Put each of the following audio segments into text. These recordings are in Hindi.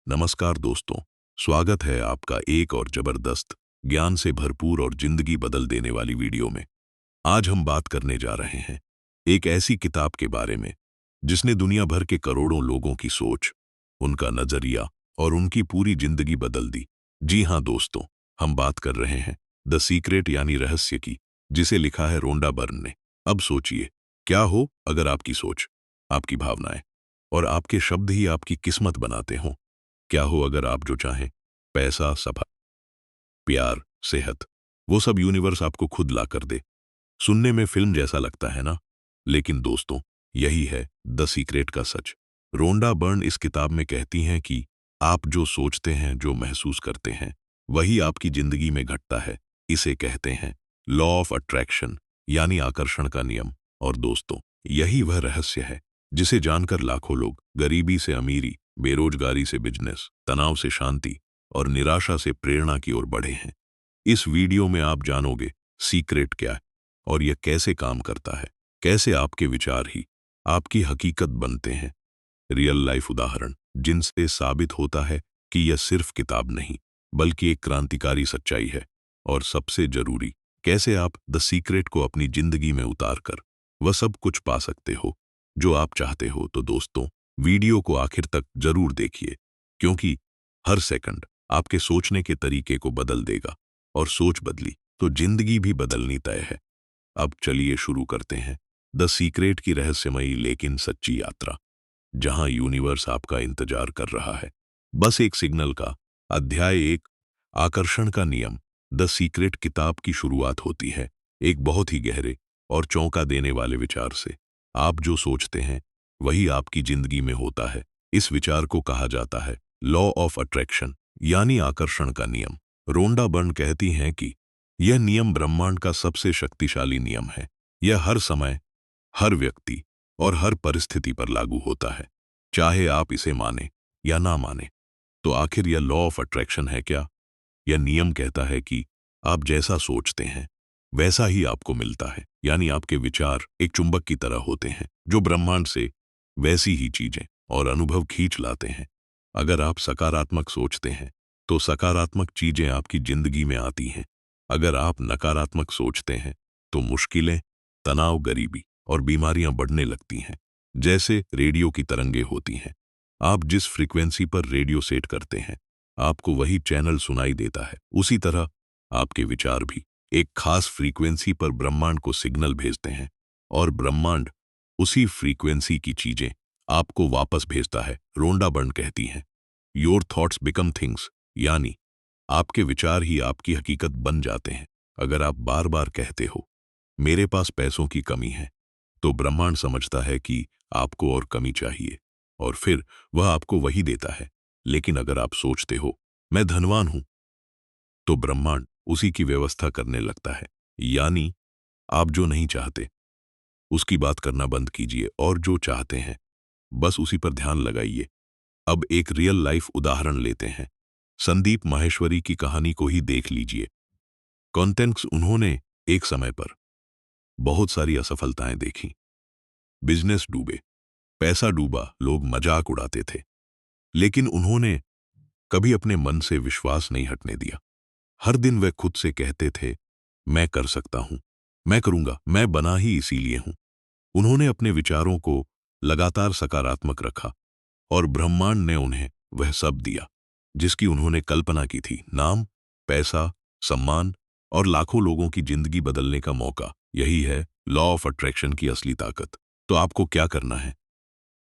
नमस्कार दोस्तों, स्वागत है आपका एक और जबरदस्त ज्ञान से भरपूर और जिंदगी बदल देने वाली वीडियो में। आज हम बात करने जा रहे हैं एक ऐसी किताब के बारे में जिसने दुनिया भर के करोड़ों लोगों की सोच, उनका नजरिया और उनकी पूरी जिंदगी बदल दी। जी हाँ दोस्तों, हम बात कर रहे हैं द सीक्रेट यानी रहस्य की, जिसे लिखा है रोंडा बर्न ने। अब सोचिए, क्या हो अगर आपकी सोच, आपकी भावनाएं और आपके शब्द ही आपकी किस्मत बनाते हों। क्या हो अगर आप जो चाहें, पैसा, सफल, प्यार, सेहत, वो सब यूनिवर्स आपको खुद ला कर दे। सुनने में फिल्म जैसा लगता है ना, लेकिन दोस्तों, यही है द सीक्रेट का सच। रोंडा बर्न इस किताब में कहती हैं कि आप जो सोचते हैं, जो महसूस करते हैं, वही आपकी जिंदगी में घटता है। इसे कहते हैं लॉ ऑफ अट्रैक्शन यानी आकर्षण का नियम। और दोस्तों, यही वह रहस्य है जिसे जानकर लाखों लोग गरीबी से अमीरी, बेरोजगारी से बिजनेस, तनाव से शांति और निराशा से प्रेरणा की ओर बढ़े हैं। इस वीडियो में आप जानोगे सीक्रेट क्या है और यह कैसे काम करता है, कैसे आपके विचार ही आपकी हकीकत बनते हैं। रियल लाइफ उदाहरण जिनसे साबित होता है कि यह सिर्फ किताब नहीं, बल्कि एक क्रांतिकारी सच्चाई है। और सबसे जरूरी, कैसे आप द सीक्रेट को अपनी जिंदगी में उतार कर वह सब कुछ पा सकते हो जो आप चाहते हो। तो दोस्तों, वीडियो को आखिर तक जरूर देखिए, क्योंकि हर सेकंड आपके सोचने के तरीके को बदल देगा, और सोच बदली तो जिंदगी भी बदलनी तय है। अब चलिए शुरू करते हैं द सीक्रेट की रहस्यमयी लेकिन सच्ची यात्रा, जहां यूनिवर्स आपका इंतजार कर रहा है, बस एक सिग्नल का। अध्याय 1, आकर्षण का नियम। द सीक्रेट किताब की शुरुआत होती है एक बहुत ही गहरे और चौंका देने वाले विचार से। आप जो सोचते हैं, वही आपकी जिंदगी में होता है। इस विचार को कहा जाता है लॉ ऑफ अट्रैक्शन यानी आकर्षण का नियम। रोंडा बर्न कहती हैं कि यह नियम ब्रह्मांड का सबसे शक्तिशाली नियम है। यह हर समय, हर व्यक्ति और हर परिस्थिति पर लागू होता है, चाहे आप इसे माने या ना माने। तो आखिर यह लॉ ऑफ अट्रैक्शन है क्या? यह नियम कहता है कि आप जैसा सोचते हैं, वैसा ही आपको मिलता है। यानी आपके विचार एक चुंबक की तरह होते हैं, जो ब्रह्मांड से वैसी ही चीजें और अनुभव खींच लाते हैं। अगर आप सकारात्मक सोचते हैं, तो सकारात्मक चीजें आपकी जिंदगी में आती हैं। अगर आप नकारात्मक सोचते हैं, तो मुश्किलें, तनाव, गरीबी और बीमारियां बढ़ने लगती हैं। जैसे रेडियो की तरंगें होती हैं, आप जिस फ्रीक्वेंसी पर रेडियो सेट करते हैं, आपको वही चैनल सुनाई देता है। उसी तरह आपके विचार भी एक खास फ्रीक्वेंसी पर ब्रह्मांड को सिग्नल भेजते हैं, और ब्रह्मांड उसी फ्रीक्वेंसी की चीजें आपको वापस भेजता है। रोंडा बर्न कहती हैं योर थॉट्स बिकम थिंग्स, यानी आपके विचार ही आपकी हकीकत बन जाते हैं। अगर आप बार बार कहते हो मेरे पास पैसों की कमी है, तो ब्रह्मांड समझता है कि आपको और कमी चाहिए, और फिर वह आपको वही देता है। लेकिन अगर आप सोचते हो मैं धनवान हूं, तो ब्रह्मांड उसी की व्यवस्था करने लगता है। यानी आप जो नहीं चाहते उसकी बात करना बंद कीजिए, और जो चाहते हैं बस उसी पर ध्यान लगाइए। अब एक रियल लाइफ उदाहरण लेते हैं। संदीप माहेश्वरी की कहानी को ही देख लीजिए। कॉन्टेक्स्ट, उन्होंने एक समय पर बहुत सारी असफलताएं देखी। बिजनेस डूबे, पैसा डूबा, लोग मजाक उड़ाते थे, लेकिन उन्होंने कभी अपने मन से विश्वास नहीं हटने दिया। हर दिन वे खुद से कहते थे मैं कर सकता हूं, मैं करूंगा, मैं बना ही इसीलिए हूं। उन्होंने अपने विचारों को लगातार सकारात्मक रखा, और ब्रह्मांड ने उन्हें वह सब दिया जिसकी उन्होंने कल्पना की थी। नाम, पैसा, सम्मान और लाखों लोगों की जिंदगी बदलने का मौका। यही है लॉ ऑफ अट्रैक्शन की असली ताकत। तो आपको क्या करना है?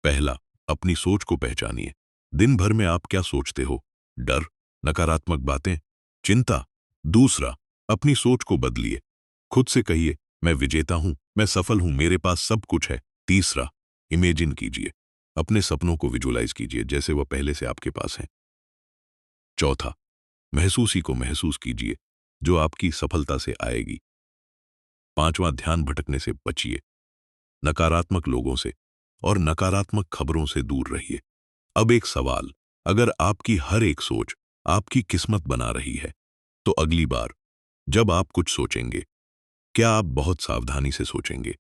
पहला, अपनी सोच को पहचानिए। दिन भर में आप क्या सोचते हो? डर, नकारात्मक बातें, चिंता? दूसरा, अपनी सोच को बदलिए। खुद से कहिए मैं विजेता हूं, मैं सफल हूं, मेरे पास सब कुछ है। तीसरा, इमेजिन कीजिए, अपने सपनों को विजुलाइज कीजिए जैसे वह पहले से आपके पास हैं। चौथा, महसूसी को महसूस कीजिए जो आपकी सफलता से आएगी। पांचवां, ध्यान भटकने से बचिए, नकारात्मक लोगों से और नकारात्मक खबरों से दूर रहिए। अब एक सवाल, अगर आपकी हर एक सोच आपकी किस्मत बना रही है, तो अगली बार जब आप कुछ सोचेंगे, क्या आप बहुत सावधानी से सोचेंगे?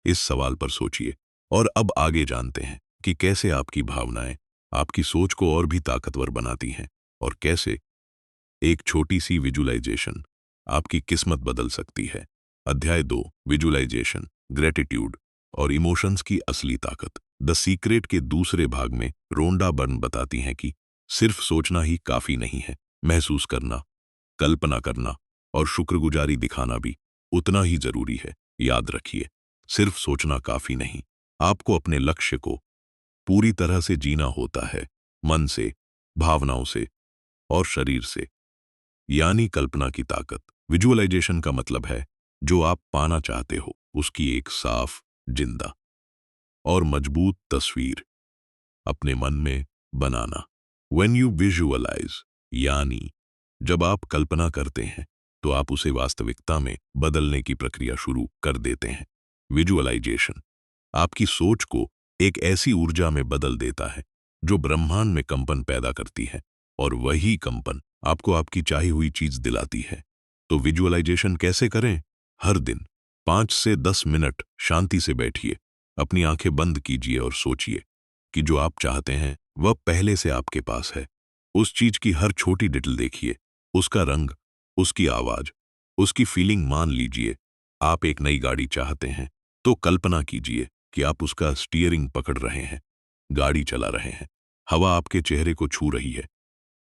इस सवाल पर सोचिए। और अब आगे जानते हैं कि कैसे आपकी भावनाएं आपकी सोच को और भी ताकतवर बनाती हैं। और कैसे? एक छोटी सी विजुअलाइजेशन आपकी किस्मत बदल सकती है। अध्याय 2, विजुअलाइजेशन, ग्रेटिट्यूड और इमोशंस की असली ताकत। द सीक्रेट के दूसरे भाग में रोंडा बर्न बताती हैं कि सिर्फ सोचना ही काफी नहीं है, महसूस करना, कल्पना करना और शुक्रगुजारी दिखाना भी उतना ही जरूरी है। याद रखिए, सिर्फ सोचना काफी नहीं, आपको अपने लक्ष्य को पूरी तरह से जीना होता है, मन से, भावनाओं से और शरीर से। यानी कल्पना की ताकत। विजुअलाइजेशन का मतलब है जो आप पाना चाहते हो उसकी एक साफ, जिंदा और मजबूत तस्वीर अपने मन में बनाना। When you visualize, यानी जब आप कल्पना करते हैं तो आप उसे वास्तविकता में बदलने की प्रक्रिया शुरू कर देते हैं। विजुअलाइजेशन आपकी सोच को एक ऐसी ऊर्जा में बदल देता है जो ब्रह्मांड में कंपन पैदा करती है, और वही कंपन आपको आपकी चाही हुई चीज दिलाती है। तो विजुअलाइजेशन कैसे करें? हर दिन 5 से 10 मिनट शांति से बैठिए, अपनी आंखें बंद कीजिए और सोचिए कि जो आप चाहते हैं वह पहले से आपके पास है। उस चीज की हर छोटी डिटेल देखिए, उसका रंग, उसकी आवाज, उसकी फीलिंग। मान लीजिए आप एक नई गाड़ी चाहते हैं, तो कल्पना कीजिए कि आप उसका स्टीयरिंग पकड़ रहे हैं, गाड़ी चला रहे हैं, हवा आपके चेहरे को छू रही है।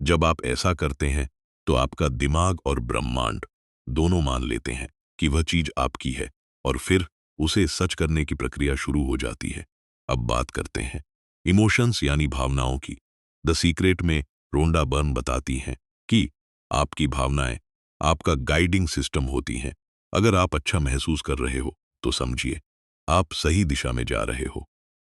जब आप ऐसा करते हैं तो आपका दिमाग और ब्रह्मांड दोनों मान लेते हैं कि वह चीज आपकी है, और फिर उसे सच करने की प्रक्रिया शुरू हो जाती है। अब बात करते हैं इमोशंस यानी भावनाओं की। द सीक्रेट में रोंडा बर्न बताती हैं कि आपकी भावनाएं आपका गाइडिंग सिस्टम होती हैं। अगर आप अच्छा महसूस कर रहे हो तो समझिए आप सही दिशा में जा रहे हो।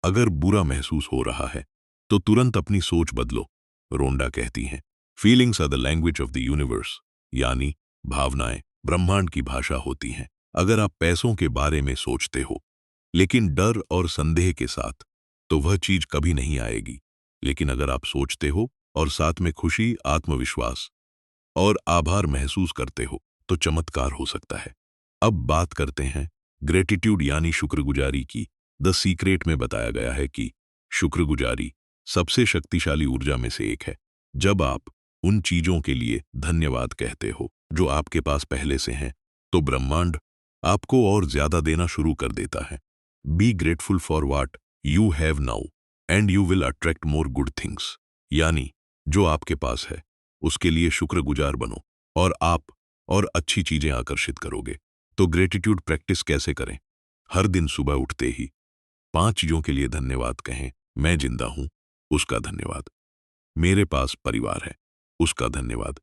अगर बुरा महसूस हो रहा है तो तुरंत अपनी सोच बदलो। रोंडा कहती हैं, feelings are the language of the universe, यानी भावनाएं ब्रह्मांड की भाषा होती हैं। अगर आप पैसों के बारे में सोचते हो लेकिन डर और संदेह के साथ, तो वह चीज कभी नहीं आएगी। लेकिन अगर आप सोचते हो और साथ में खुशी, आत्मविश्वास और आभार महसूस करते हो, तो चमत्कार हो सकता है। अब बात करते हैं ग्रेटिट्यूड यानी शुक्रगुजारी की। द सीक्रेट में बताया गया है कि शुक्रगुजारी सबसे शक्तिशाली ऊर्जा में से एक है। जब आप उन चीजों के लिए धन्यवाद कहते हो जो आपके पास पहले से हैं, तो ब्रह्मांड आपको और ज्यादा देना शुरू कर देता है। Be grateful for what you have now and you will attract more good things, यानी जो आपके पास है उसके लिए शुक्रगुजार बनो और आप और अच्छी चीजें आकर्षित करोगे। तो ग्रेटिट्यूड प्रैक्टिस कैसे करें? हर दिन सुबह उठते ही 5 चीजों के लिए धन्यवाद कहें। मैं जिंदा हूं, उसका धन्यवाद। मेरे पास परिवार है, उसका धन्यवाद।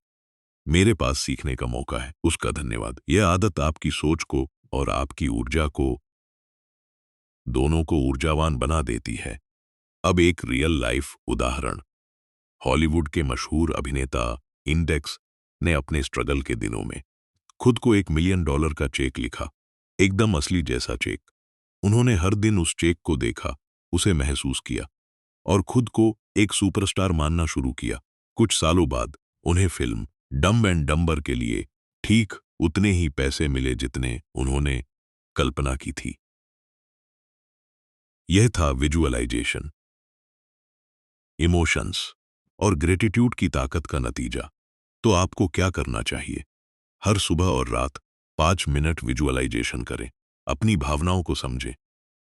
मेरे पास सीखने का मौका है, उसका धन्यवाद। यह आदत आपकी सोच को और आपकी ऊर्जा को, दोनों को ऊर्जावान बना देती है। अब एक रियल लाइफ उदाहरण। हॉलीवुड के मशहूर अभिनेता इंडेक्स ने अपने स्ट्रगल के दिनों में खुद को $1 मिलियन का चेक लिखा, एकदम असली जैसा चेक। उन्होंने हर दिन उस चेक को देखा, उसे महसूस किया और खुद को एक सुपरस्टार मानना शुरू किया। कुछ सालों बाद उन्हें फिल्म डम्ब एंड डम्बर के लिए ठीक उतने ही पैसे मिले जितने उन्होंने कल्पना की थी। यह था विजुअलाइजेशन, इमोशंस और ग्रेटिट्यूड की ताकत का नतीजा। तो आपको क्या करना चाहिए? हर सुबह और रात 5 मिनट विजुअलाइजेशन करें, अपनी भावनाओं को समझें।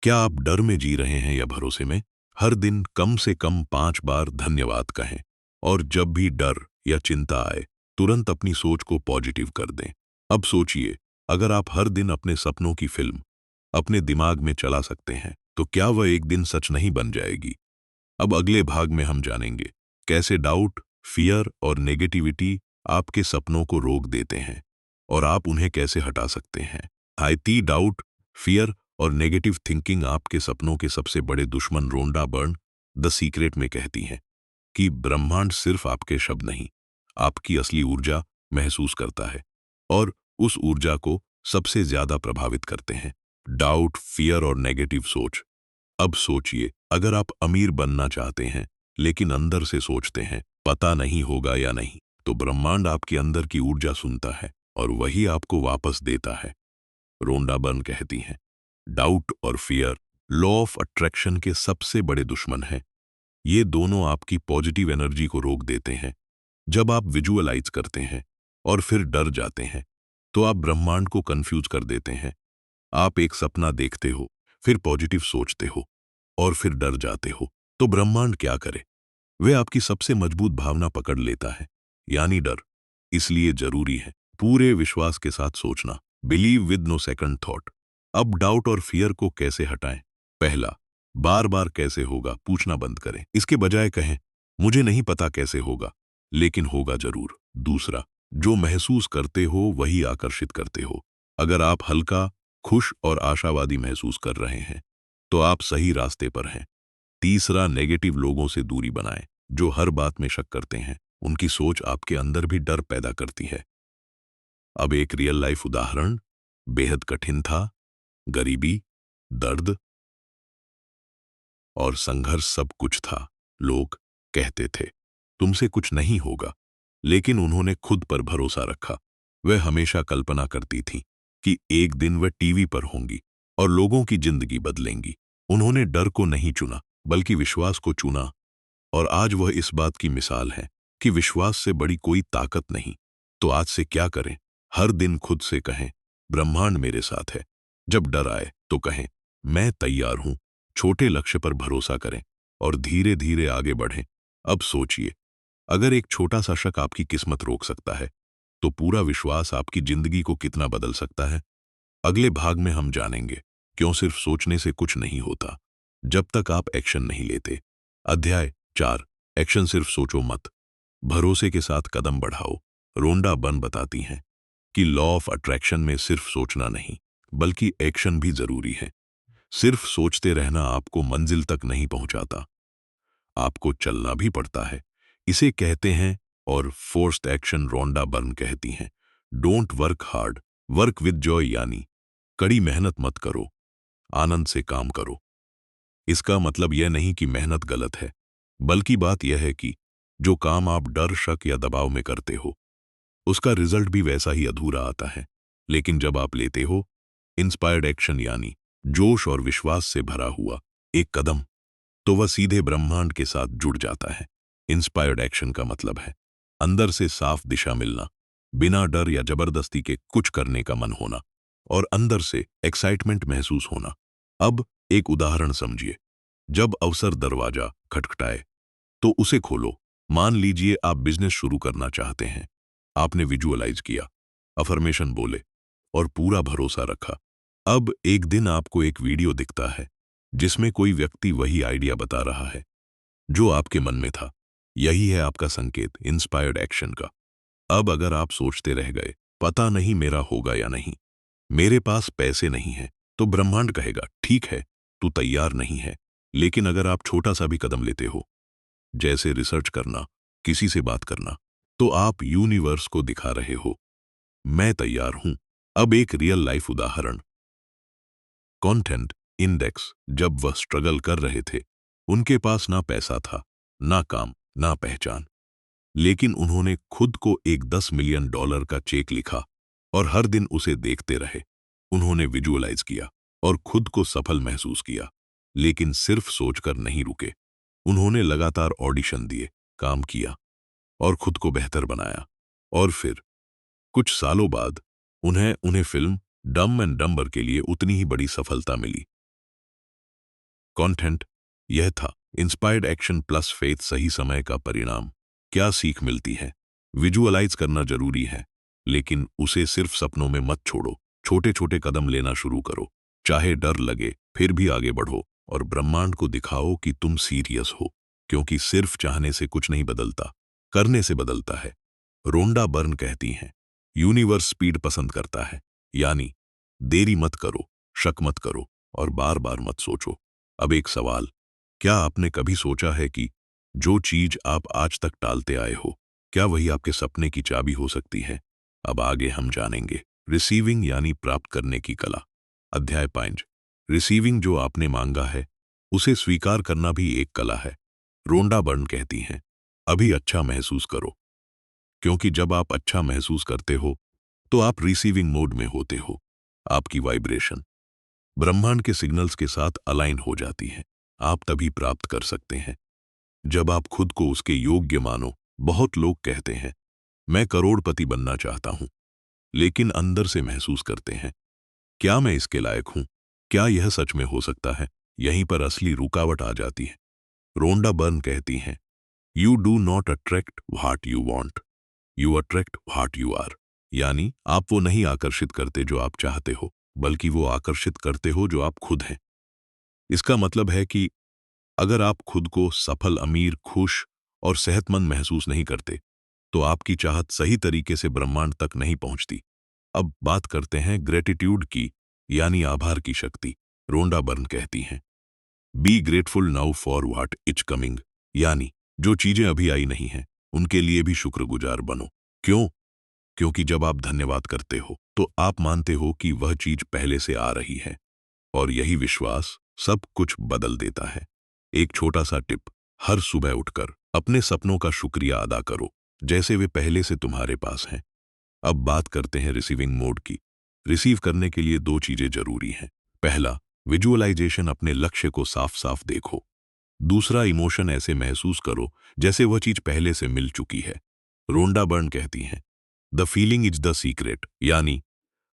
क्या आप डर में जी रहे हैं या भरोसे में? हर दिन कम से कम 5 बार धन्यवाद कहें, और जब भी डर या चिंता आए तुरंत अपनी सोच को पॉजिटिव कर दें। अब सोचिए, अगर आप हर दिन अपने सपनों की फिल्म अपने दिमाग में चला सकते हैं, तो क्या वह एक दिन सच नहीं बन जाएगी? अब अगले भाग में हम जानेंगे कैसे डाउट, फियर और नेगेटिविटी आपके सपनों को रोक देते हैं और आप उन्हें कैसे हटा सकते हैं। हाइती डाउट, फियर और नेगेटिव थिंकिंग आपके सपनों के सबसे बड़े दुश्मन। रोंडा बर्न द सीक्रेट में कहती हैं कि ब्रह्मांड सिर्फ आपके शब्द नहीं, आपकी असली ऊर्जा महसूस करता है, और उस ऊर्जा को सबसे ज्यादा प्रभावित करते हैं डाउट, फियर और नेगेटिव सोच। अब सोचिए, अगर आप अमीर बनना चाहते हैं लेकिन अंदर से सोचते हैं पता नहीं होगा या नहीं, तो ब्रह्मांड आपके अंदर की ऊर्जा सुनता है और वही आपको वापस देता है। रोंडा बर्न कहती हैं, डाउट और फियर लॉ ऑफ अट्रैक्शन के सबसे बड़े दुश्मन हैं। ये दोनों आपकी पॉजिटिव एनर्जी को रोक देते हैं। जब आप विजुअलाइज करते हैं और फिर डर जाते हैं, तो आप ब्रह्मांड को कंफ्यूज कर देते हैं। आप एक सपना देखते हो, फिर पॉजिटिव सोचते हो और फिर डर जाते हो, तो ब्रह्मांड क्या करे? वे आपकी सबसे मजबूत भावना पकड़ लेता है, यानी डर। इसलिए जरूरी है पूरे विश्वास के साथ सोचना, believe with no second thought. अब डाउट और फियर को कैसे हटाएं? पहला, बार बार कैसे होगा पूछना बंद करें। इसके बजाय कहें, मुझे नहीं पता कैसे होगा, लेकिन होगा जरूर। दूसरा, जो महसूस करते हो वही आकर्षित करते हो। अगर आप हल्का, खुश और आशावादी महसूस कर रहे हैं, तो आप सही रास्ते पर हैं। तीसरा, नेगेटिव लोगों से दूरी बनाएं। जो हर बात में शक करते हैं, उनकी सोच आपके अंदर भी डर पैदा करती है। अब एक रियल लाइफ उदाहरण। बेहद कठिन था। गरीबी, दर्द और संघर्ष सब कुछ था। लोग कहते थे, तुमसे कुछ नहीं होगा, लेकिन उन्होंने खुद पर भरोसा रखा। वह हमेशा कल्पना करती थी कि एक दिन वह टीवी पर होंगी और लोगों की जिंदगी बदलेंगी। उन्होंने डर को नहीं चुना, बल्कि विश्वास को चुना, और आज वह इस बात की मिसाल है कि विश्वास से बड़ी कोई ताकत नहीं। तो आज से क्या करें? हर दिन खुद से कहें, ब्रह्मांड मेरे साथ है। जब डर आए तो कहें, मैं तैयार हूं। छोटे लक्ष्य पर भरोसा करें और धीरे धीरे आगे बढ़ें। अब सोचिए, अगर एक छोटा सा शक आपकी किस्मत रोक सकता है, तो पूरा विश्वास आपकी जिंदगी को कितना बदल सकता है। अगले भाग में हम जानेंगे क्यों सिर्फ सोचने से कुछ नहीं होता जब तक आप एक्शन नहीं लेते। अध्याय 4, एक्शन सिर्फ सोचो मत, भरोसे के साथ कदम बढ़ाओ। रोंडा बर्न बताती हैं कि लॉ ऑफ अट्रैक्शन में सिर्फ सोचना नहीं, बल्कि एक्शन भी जरूरी है। सिर्फ सोचते रहना आपको मंजिल तक नहीं पहुंचाता, आपको चलना भी पड़ता है। इसे कहते हैं और फोर्स्ड एक्शन। रोंडा बर्न कहती हैं, don't work hard, work with Joy, यानी कड़ी मेहनत मत करो, आनंद से काम करो। इसका मतलब यह नहीं कि मेहनत गलत है, बल्कि बात यह है कि जो काम आप डर, शक या दबाव में करते हो, उसका रिजल्ट भी वैसा ही अधूरा आता है। लेकिन जब आप लेते हो इंस्पायर्ड एक्शन, यानी जोश और विश्वास से भरा हुआ एक कदम, तो वह सीधे ब्रह्मांड के साथ जुड़ जाता है। इंस्पायर्ड एक्शन का मतलब है अंदर से साफ दिशा मिलना, बिना डर या जबरदस्ती के कुछ करने का मन होना और अंदर से एक्साइटमेंट महसूस होना। अब एक उदाहरण समझिए। जब अवसर दरवाजा खटखटाए, तो उसे खोलो। मान लीजिए आप बिजनेस शुरू करना चाहते हैं। आपने विजुअलाइज किया, अफर्मेशन बोले और पूरा भरोसा रखा। अब एक दिन आपको एक वीडियो दिखता है जिसमें कोई व्यक्ति वही आइडिया बता रहा है जो आपके मन में था। यही है आपका संकेत, इंस्पायर्ड एक्शन का। अब अगर आप सोचते रह गए, पता नहीं मेरा होगा या नहीं, मेरे पास पैसे नहीं है, तो ब्रह्मांड कहेगा, ठीक है, तू तैयार नहीं है। लेकिन अगर आप छोटा सा भी कदम लेते हो, जैसे रिसर्च करना, किसी से बात करना, तो आप यूनिवर्स को दिखा रहे हो, मैं तैयार हूं। अब एक रियल लाइफ उदाहरण। कंटेंट इंडेक्स जब वह स्ट्रगल कर रहे थे, उनके पास ना पैसा था, ना काम, ना पहचान, लेकिन उन्होंने खुद को एक $10 मिलियन का चेक लिखा और हर दिन उसे देखते रहे। उन्होंने विजुअलाइज किया और खुद को सफल महसूस किया, लेकिन सिर्फ सोचकर नहीं रुके। उन्होंने लगातार ऑडिशन दिए, काम किया और खुद को बेहतर बनाया। और फिर कुछ सालों बाद उन्हें फिल्म डम एंड डम्बर के लिए उतनी ही बड़ी सफलता मिली। कंटेंट यह था, इंस्पायर्ड एक्शन प्लस फेथ, सही समय का परिणाम। क्या सीख मिलती है? विजुअलाइज करना जरूरी है, लेकिन उसे सिर्फ सपनों में मत छोड़ो। छोटे छोटे कदम लेना शुरू करो, चाहे डर लगे, फिर भी आगे बढ़ो और ब्रह्मांड को दिखाओ कि तुम सीरियस हो, क्योंकि सिर्फ चाहने से कुछ नहीं बदलता, करने से बदलता है। रोंडा बर्न कहती हैं, यूनिवर्स स्पीड पसंद करता है, यानी देरी मत करो, शक मत करो और बार बार मत सोचो। अब एक सवाल, क्या आपने कभी सोचा है कि जो चीज आप आज तक टालते आए हो, क्या वही आपके सपने की चाबी हो सकती है? अब आगे हम जानेंगे रिसीविंग, यानी प्राप्त करने की कला। अध्याय 5, रिसीविंग, जो आपने मांगा है उसे स्वीकार करना भी एक कला है। रोंडा बर्न कहती हैं, अभी अच्छा महसूस करो, क्योंकि जब आप अच्छा महसूस करते हो तो आप रिसीविंग मोड में होते हो। आपकी वाइब्रेशन ब्रह्मांड के सिग्नल्स के साथ अलाइन हो जाती है, आप तभी प्राप्त कर सकते हैं। जब आप खुद को उसके योग्य मानो, बहुत लोग कहते हैं मैं करोड़पति बनना चाहता हूं, लेकिन अंदर से महसूस करते हैं क्या मैं इसके लायक हूं? क्या यह सच में हो सकता है? यहीं पर असली रुकावट आ जाती है। रोंडा बर्न कहती हैं, you do not attract what you want, you attract what you are. यानी आप वो नहीं आकर्षित करते जो आप चाहते हो, बल्कि वो आकर्षित करते हो जो आप खुद हैं। इसका मतलब है कि अगर आप खुद को सफल, अमीर, खुश और सेहतमंद महसूस नहीं करते, तो आपकी चाहत सही तरीके से ब्रह्मांड तक नहीं पहुंचती। अब बात करते हैं ग्रेटिट्यूड की, यानी आभार की शक्ति। रोंडा बर्न कहती हैं, be grateful now for what is coming, यानी जो चीजें अभी आई नहीं हैं, उनके लिए भी शुक्रगुजार बनो। क्यों? क्योंकि जब आप धन्यवाद करते हो, तो आप मानते हो कि वह चीज पहले से आ रही है, और यही विश्वास सब कुछ बदल देता है। एक छोटा सा टिप, हर सुबह उठकर अपने सपनों का शुक्रिया अदा करो, जैसे वे पहले से तुम्हारे पास हैं। अब बात करते हैं रिसीविंग मोड की। रिसीव करने के लिए दो चीजें जरूरी हैं। पहला, विजुअलाइजेशन, अपने लक्ष्य को साफ साफ देखो। दूसरा, इमोशन, ऐसे महसूस करो जैसे वह चीज पहले से मिल चुकी है। रोंडा बर्न कहती हैं, the feeling is the secret, यानी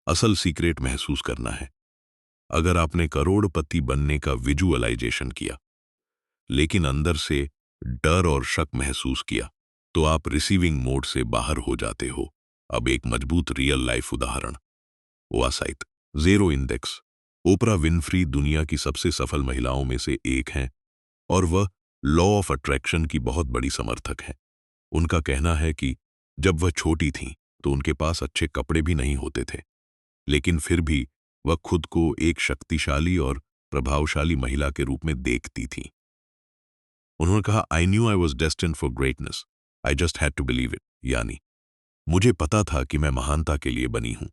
असल सीक्रेट महसूस करना है। अगर आपने करोड़पति बनने का विजुअलाइजेशन किया, लेकिन अंदर से डर और शक महसूस किया, तो आप रिसीविंग मोड से बाहर हो जाते हो। अब एक मजबूत रियल लाइफ उदाहरण, ओआसाइट, जीरो इंडेक्स। ओपरा विनफ्री दुनिया की सबसे सफल महिलाओं में से एक हैं, और वह लॉ ऑफ अट्रैक्शन की बहुत बड़ी समर्थक हैं। उनका कहना है कि जब वह छोटी थीं, तो उनके पास अच्छे कपड़े भी नहीं होते थे, लेकिन फिर भी वह खुद को एक शक्तिशाली और प्रभावशाली महिला के रूप में देखती थीं। उन्होंने कहा, I knew I was destined for greatness, I just had to believe it, यानी मुझे पता था कि मैं महानता के लिए बनी हूं,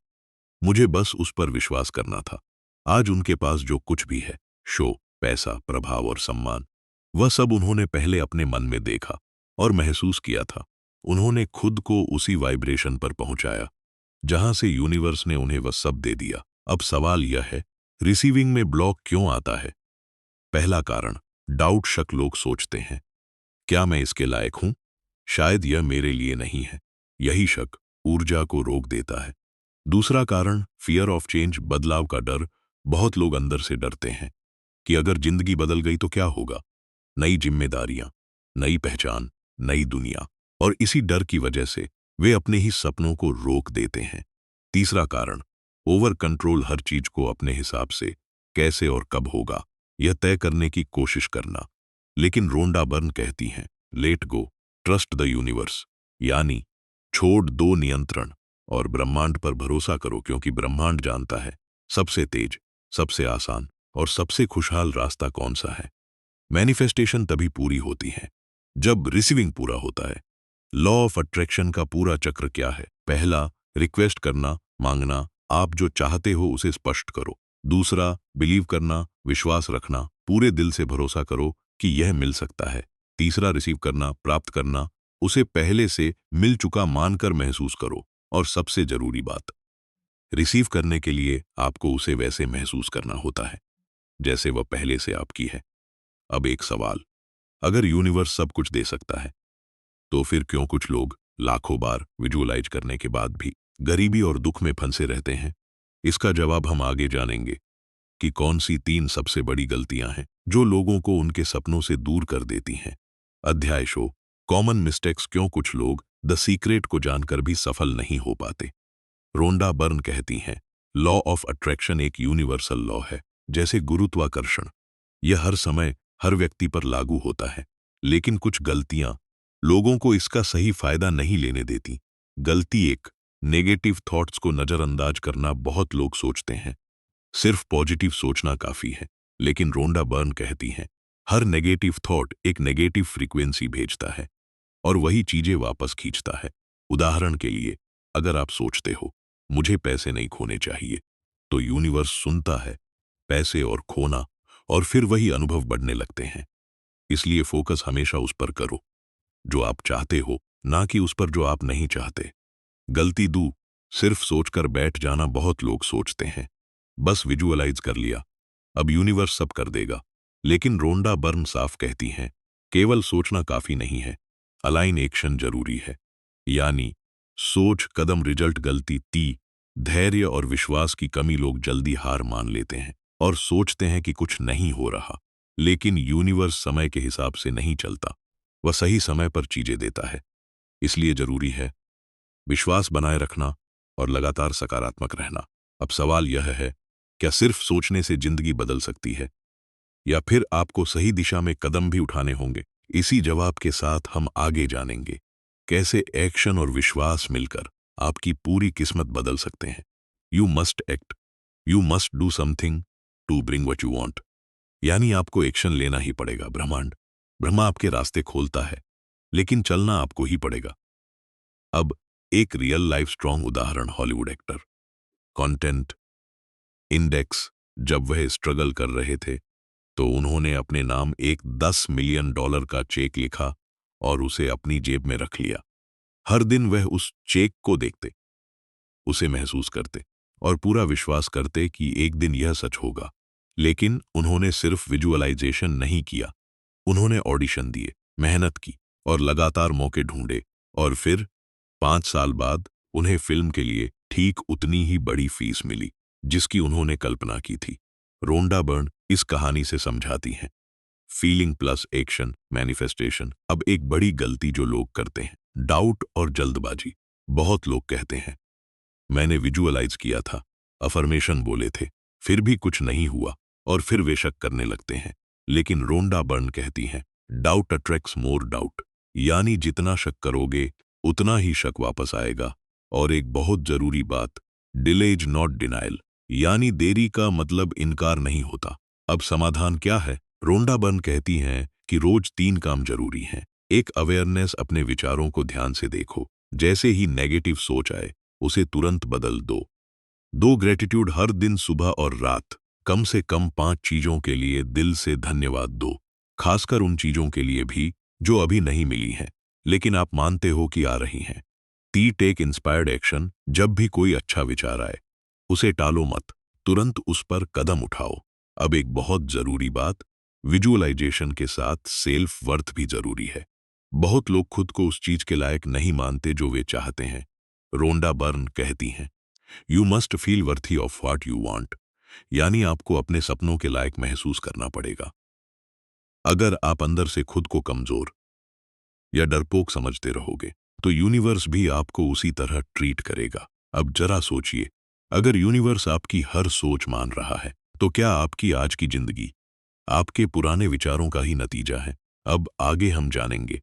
मुझे बस उस पर विश्वास करना था। आज उनके पास जो कुछ भी है, शो, पैसा, प्रभाव और सम्मान, वह सब उन्होंने पहले अपने मन में देखा और महसूस किया था। उन्होंने खुद को उसी वाइब्रेशन पर पहुंचाया जहां से यूनिवर्स ने उन्हें वह सब दे दिया। अब सवाल यह है, रिसीविंग में ब्लॉक क्यों आता है? पहला कारण, डाउट, शक। लोग सोचते हैं, क्या मैं इसके लायक हूं? शायद यह मेरे लिए नहीं है। यही शक ऊर्जा को रोक देता है। दूसरा कारण, फियर ऑफ चेंज, बदलाव का डर। बहुत लोग अंदर से डरते हैं कि अगर जिंदगी बदल गई तो क्या होगा। नई जिम्मेदारियां, नई पहचान, नई दुनिया, और इसी डर की वजह से वे अपने ही सपनों को रोक देते हैं। तीसरा कारण, ओवर कंट्रोल, हर चीज को अपने हिसाब से कैसे और कब होगा यह तय करने की कोशिश करना। लेकिन रोंडा बर्न कहती हैं, let go, trust the universe, यानी छोड़ दो नियंत्रण और ब्रह्मांड पर भरोसा करो, क्योंकि ब्रह्मांड जानता है सबसे तेज, सबसे आसान और सबसे खुशहाल रास्ता कौन सा है। मैनिफेस्टेशन तभी पूरी होती है जब रिसीविंग पूरा होता है। लॉ ऑफ अट्रैक्शन का पूरा चक्र क्या है? पहला, रिक्वेस्ट करना, मांगना, आप जो चाहते हो उसे स्पष्ट करो। दूसरा, बिलीव करना, विश्वास रखना, पूरे दिल से भरोसा करो कि यह मिल सकता है। तीसरा, रिसीव करना, प्राप्त करना, उसे पहले से मिल चुका मानकर महसूस करो। और सबसे जरूरी बात, रिसीव करने के लिए आपको उसे वैसे महसूस करना होता है जैसे वह पहले से आपकी है। अब एक सवाल, अगर यूनिवर्स सब कुछ दे सकता है, तो फिर क्यों कुछ लोग लाखों बार विजुअलाइज करने के बाद भी गरीबी और दुख में फंसे रहते हैं? इसका जवाब हम आगे जानेंगे कि कौन सी 3 सबसे बड़ी गलतियां हैं जो लोगों को उनके सपनों से दूर कर देती हैं। अध्याय शो, कॉमन मिस्टेक्स, क्यों कुछ लोग द सीक्रेट को जानकर भी सफल नहीं हो पाते। रोंडा बर्न कहती हैं, लॉ ऑफ अट्रैक्शन एक यूनिवर्सल लॉ है, जैसे गुरुत्वाकर्षण। यह हर समय हर व्यक्ति पर लागू होता है, लेकिन कुछ गलतियां लोगों को इसका सही फायदा नहीं लेने देती। गलती एक, नेगेटिव थॉट्स को नजरअंदाज करना। बहुत लोग सोचते हैं सिर्फ पॉजिटिव सोचना काफी है, लेकिन रोंडा बर्न कहती हैं, हर नेगेटिव थॉट एक नेगेटिव फ्रीक्वेंसी भेजता है और वही चीजें वापस खींचता है। उदाहरण के लिए, अगर आप सोचते हो मुझे पैसे नहीं खोने चाहिए, तो यूनिवर्स सुनता है पैसे और खोना, और फिर वही अनुभव बढ़ने लगते हैं। इसलिए फोकस हमेशा उस पर करो जो आप चाहते हो, ना कि उस पर जो आप नहीं चाहते। गलती 2, सिर्फ सोचकर बैठ जाना। बहुत लोग सोचते हैं बस विजुअलाइज कर लिया, अब यूनिवर्स सब कर देगा। लेकिन रोंडा बर्न साफ कहती हैं, केवल सोचना काफी नहीं है, अलाइन एक्शन जरूरी है। यानी सोच कदम रिजल्ट गलती ती धैर्य और विश्वास की कमी। लोग जल्दी हार मान लेते हैं और सोचते हैं कि कुछ नहीं हो रहा, लेकिन यूनिवर्स समय के हिसाब से नहीं चलता, वह सही समय पर चीजें देता है। इसलिए जरूरी है विश्वास बनाए रखना और लगातार सकारात्मक रहना। अब सवाल यह है, क्या सिर्फ सोचने से जिंदगी बदल सकती है, या फिर आपको सही दिशा में कदम भी उठाने होंगे? इसी जवाब के साथ हम आगे जानेंगे कैसे एक्शन और विश्वास मिलकर आपकी पूरी किस्मत बदल सकते हैं। You must act, you must do something to bring what you want. यानी आपको एक्शन लेना ही पड़ेगा। ब्रह्मा आपके रास्ते खोलता है, लेकिन चलना आपको ही पड़ेगा। अब एक रियल लाइफ स्ट्रॉन्ग उदाहरण, हॉलीवुड एक्टर कंटेंट इंडेक्स। जब वह स्ट्रगल कर रहे थे तो उन्होंने अपने नाम एक $10 मिलियन का चेक लिखा और उसे अपनी जेब में रख लिया। हर दिन वह उस चेक को देखते, उसे महसूस करते और पूरा विश्वास करते कि एक दिन यह सच होगा। लेकिन उन्होंने सिर्फ विजुअलाइजेशन नहीं किया, उन्होंने ऑडिशन दिए, मेहनत की और लगातार मौके ढूंढे। और फिर 5 साल बाद उन्हें फिल्म के लिए ठीक उतनी ही बड़ी फीस मिली जिसकी उन्होंने कल्पना की थी। रोंडा बर्न इस कहानी से समझाती हैं, फीलिंग प्लस एक्शन मैनिफेस्टेशन। अब एक बड़ी गलती जो लोग करते हैं, डाउट और जल्दबाजी। बहुत लोग कहते हैं मैंने विजुअलाइज किया था, अफर्मेशन बोले थे, फिर भी कुछ नहीं हुआ, और फिर वे शक करने लगते हैं। लेकिन रोंडा बर्न कहती हैं डाउट अट्रैक्ट्स मोर डाउट। यानी जितना शक करोगे उतना ही शक वापस आएगा। और एक बहुत जरूरी बात, डिले इज नॉट डिनाइल। यानी देरी का मतलब इनकार नहीं होता। अब समाधान क्या है? रोंडा बर्न कहती हैं कि रोज 3 काम जरूरी हैं। एक, अवेयरनेस, अपने विचारों को ध्यान से देखो, जैसे ही नेगेटिव सोच आए उसे तुरंत बदल दो। 2, ग्रेटिट्यूड, हर दिन सुबह और रात कम से कम 5 चीजों के लिए दिल से धन्यवाद दो, खासकर उन चीजों के लिए भी जो अभी नहीं मिली हैं लेकिन आप मानते हो कि आ रही हैं। 3, टेक इंस्पायर्ड एक्शन, जब भी कोई अच्छा विचार आए उसे टालो मत, तुरंत उस पर कदम उठाओ। अब एक बहुत जरूरी बात, विजुअलाइजेशन के साथ सेल्फ वर्थ भी जरूरी है। बहुत लोग खुद को उस चीज के लायक नहीं मानते जो वे चाहते हैं। रोंडा बर्न कहती हैं you must feel worthy of what you want. यानी आपको अपने सपनों के लायक महसूस करना पड़ेगा। अगर आप अंदर से खुद को कमजोर या डरपोक समझते रहोगे तो यूनिवर्स भी आपको उसी तरह ट्रीट करेगा। अब जरा सोचिए, अगर यूनिवर्स आपकी हर सोच मान रहा है तो क्या आपकी आज की जिंदगी आपके पुराने विचारों का ही नतीजा है? अब आगे हम जानेंगे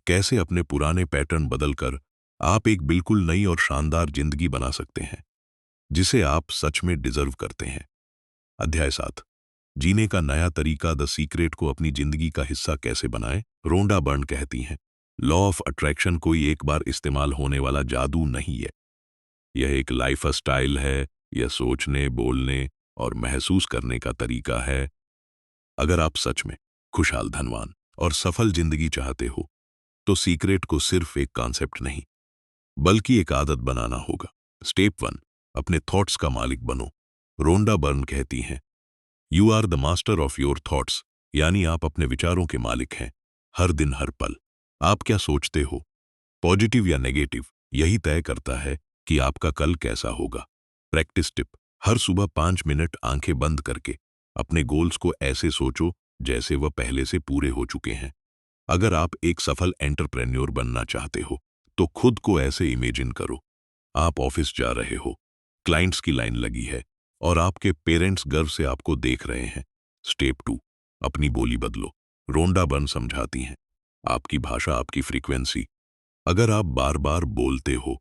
कैसे अपने पुराने पैटर्न बदलकर आप एक बिल्कुल नई और शानदार जिंदगी बना सकते हैं जिसे आप सच में डिजर्व करते हैं। अध्याय 7, जीने का नया तरीका, द सीक्रेट को अपनी जिंदगी का हिस्सा कैसे बनाएं। रोंडा बर्न कहती हैं लॉ ऑफ अट्रैक्शन कोई एक बार इस्तेमाल होने वाला जादू नहीं है, यह एक लाइफ स्टाइल है, यह सोचने, बोलने और महसूस करने का तरीका है। अगर आप सच में खुशहाल, धनवान और सफल जिंदगी चाहते हो तो सीक्रेट को सिर्फ एक कॉन्सेप्ट नहीं बल्कि एक आदत बनाना होगा। स्टेप 1, अपने थॉट्स का मालिक बनो। रोंडा बर्न कहती हैं you are the master of your thoughts. यानी आप अपने विचारों के मालिक हैं। हर दिन, हर पल आप क्या सोचते हो, पॉजिटिव या नेगेटिव, यही तय करता है कि आपका कल कैसा होगा। प्रैक्टिस टिप, हर सुबह 5 मिनट आंखें बंद करके अपने गोल्स को ऐसे सोचो जैसे वह पहले से पूरे हो चुके हैं। अगर आप एक सफल एंटरप्रेन्योर बनना चाहते हो तो खुद को ऐसे इमेजिन करो, आप ऑफिस जा रहे हो, क्लाइंट्स की लाइन लगी है और आपके पेरेंट्स गर्व से आपको देख रहे हैं। स्टेप 2, अपनी बोली बदलो। रोंडा बर्न समझाती हैं आपकी भाषा, आपकी फ्रीक्वेंसी। अगर आप बार बार बोलते हो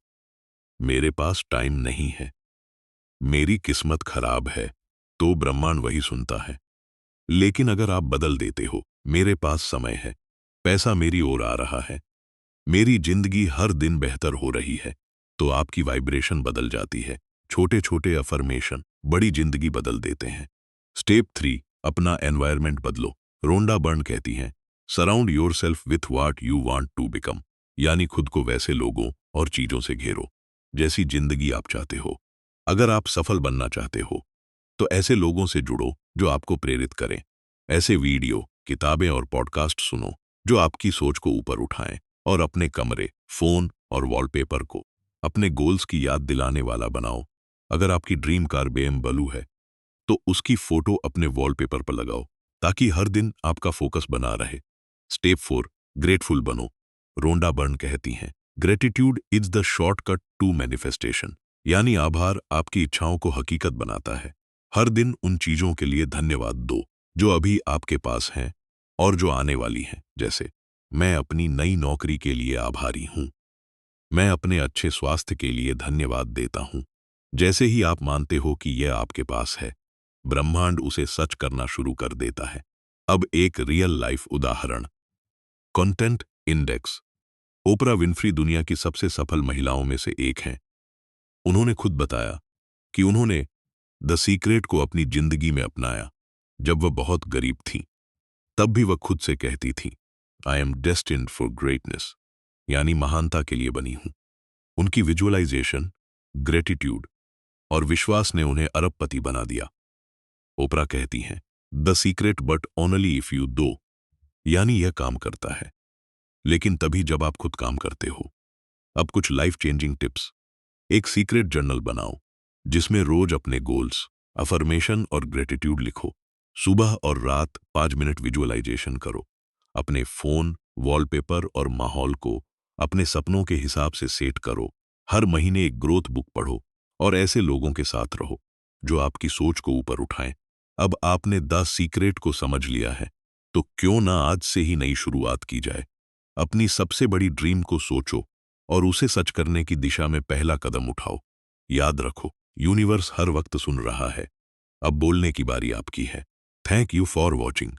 मेरे पास टाइम नहीं है, मेरी किस्मत खराब है, तो ब्रह्मांड वही सुनता है। लेकिन अगर आप बदल देते हो मेरे पास समय है, पैसा मेरी ओर आ रहा है, मेरी जिंदगी हर दिन बेहतर हो रही है, तो आपकी वाइब्रेशन बदल जाती है। छोटे छोटे अफर्मेशन बड़ी जिंदगी बदल देते हैं। स्टेप 3, अपना एनवायरनमेंट बदलो। रोंडा बर्न कहती हैं surround yourself with what you want to become. यानी खुद को वैसे लोगों और चीजों से घेरो जैसी जिंदगी आप चाहते हो। अगर आप सफल बनना चाहते हो तो ऐसे लोगों से जुड़ो जो आपको प्रेरित करें। ऐसे वीडियो, किताबें और पॉडकास्ट सुनो जो आपकी सोच को ऊपर उठाएं और अपने कमरे, फोन और वॉलपेपर को अपने गोल्स की याद दिलाने वाला बनाओ। अगर आपकी ड्रीम कार BMW है तो उसकी फोटो अपने वॉलपेपर पर लगाओ ताकि हर दिन आपका फोकस बना रहे। स्टेप 4, ग्रेटफुल बनो। रोंडा बर्न कहती हैं, gratitude is the shortcut to manifestation, यानी आभार आपकी इच्छाओं को हकीकत बनाता है। हर दिन उन चीजों के लिए धन्यवाद दो जो अभी आपके पास हैं और जो आने वाली हैं। जैसे, मैं अपनी नई नौकरी के लिए आभारी हूं, मैं अपने अच्छे स्वास्थ्य के लिए धन्यवाद देता हूं। जैसे ही आप मानते हो कि यह आपके पास है, ब्रह्मांड उसे सच करना शुरू कर देता है। अब एक रियल लाइफ उदाहरण, कंटेंट इंडेक्स। ओपरा विन्फ्री दुनिया की सबसे सफल महिलाओं में से एक हैं। उन्होंने खुद बताया कि उन्होंने द सीक्रेट को अपनी जिंदगी में अपनाया जब वह बहुत गरीब थीं। तब भी वह खुद से कहती थीं, I am destined for greatness, यानी महानता के लिए बनी हूं। उनकी विजुअलाइजेशन, ग्रेटिट्यूड और विश्वास ने उन्हें अरबपति बना दिया। ओपरा कहती हैं, the secret but only if you दो, यानी यह काम करता है लेकिन तभी जब आप खुद काम करते हो। अब कुछ लाइफ चेंजिंग टिप्स। एक सीक्रेट जर्नल बनाओ जिसमें रोज अपने गोल्स, अफर्मेशन और ग्रेटिट्यूड लिखो। सुबह और रात 5 मिनट विजुअलाइजेशन करो। अपने फोन, वॉलपेपर और माहौल को अपने सपनों के हिसाब से सेट करो। हर महीने एक ग्रोथ बुक पढ़ो और ऐसे लोगों के साथ रहो जो आपकी सोच को ऊपर उठाएं। अब आपने द सीक्रेट को समझ लिया है, तो क्यों ना आज से ही नई शुरुआत की जाए। अपनी सबसे बड़ी ड्रीम को सोचो और उसे सच करने की दिशा में पहला कदम उठाओ। याद रखो, यूनिवर्स हर वक्त सुन रहा है। अब बोलने की बारी आपकी है। Thank you for watching.